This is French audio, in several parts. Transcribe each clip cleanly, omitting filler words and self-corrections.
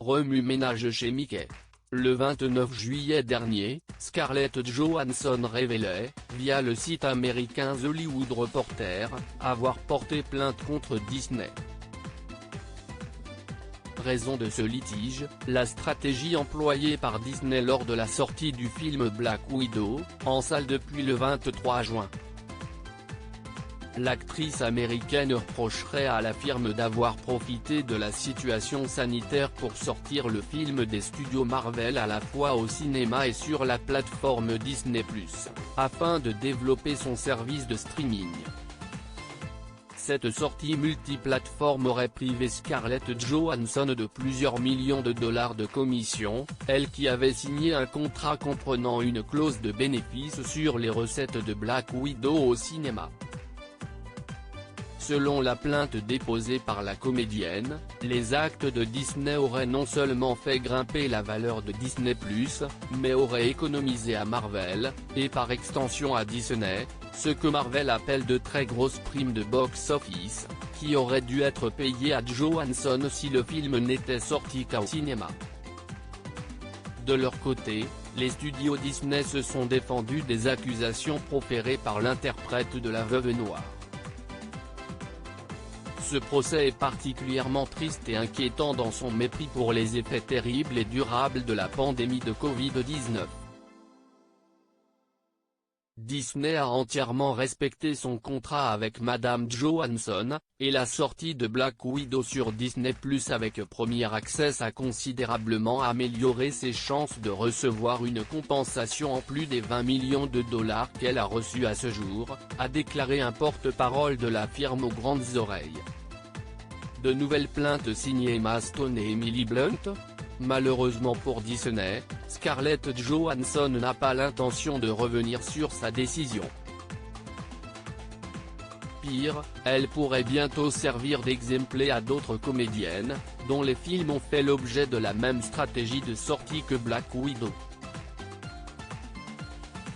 remue-ménage chez Mickey. Le 29 juillet dernier, Scarlett Johansson révélait, via le site américain The Hollywood Reporter, avoir porté plainte contre Disney. Raison de ce litige, la stratégie employée par Disney lors de la sortie du film Black Widow, en salle depuis le 23 juin. L'actrice américaine reprocherait à la firme d'avoir profité de la situation sanitaire pour sortir le film des studios Marvel à la fois au cinéma et sur la plateforme Disney+, afin de développer son service de streaming. Cette sortie multiplateforme aurait privé Scarlett Johansson de plusieurs millions de dollars de commission, elle qui avait signé un contrat comprenant une clause de bénéfice sur les recettes de Black Widow au cinéma. Selon la plainte déposée par la comédienne, les actes de Disney auraient non seulement fait grimper la valeur de Disney+, mais auraient économisé à Marvel, et par extension à Disney, ce que Marvel appelle de très grosses primes de box-office, qui auraient dû être payées à Johansson si le film n'était sorti qu'au cinéma. De leur côté, les studios Disney se sont défendus des accusations proférées par l'interprète de la Veuve Noire. Ce procès est particulièrement triste et inquiétant dans son mépris pour les effets terribles et durables de la pandémie de Covid-19. Disney a entièrement respecté son contrat avec Madame Johansson, et la sortie de Black Widow sur Disney+ avec Premier Access a considérablement amélioré ses chances de recevoir une compensation en plus des 20 millions de dollars qu'elle a reçus à ce jour, a déclaré un porte-parole de la firme aux grandes oreilles. De nouvelles plaintes signées Emma Stone et Emily Blunt? Malheureusement pour Disney, Scarlett Johansson n'a pas l'intention de revenir sur sa décision. Pire, elle pourrait bientôt servir d'exemple à d'autres comédiennes, dont les films ont fait l'objet de la même stratégie de sortie que Black Widow.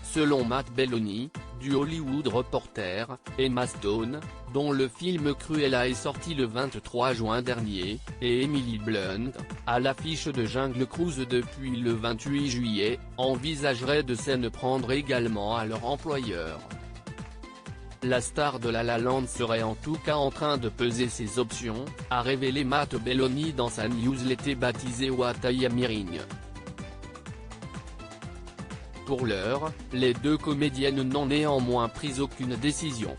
Selon Matt Belloni, du Hollywood Reporter, Emma Stone, dont le film Cruella est sorti le 23 juin dernier, et Emily Blunt, à l'affiche de Jungle Cruise depuis le 28 juillet, envisageraient de s'en prendre également à leur employeur. La star de La La Land serait en tout cas en train de peser ses options, a révélé Matt Belloni dans sa newsletter baptisée What I Am Hearing. Pour l'heure, les deux comédiennes n'ont néanmoins pris aucune décision.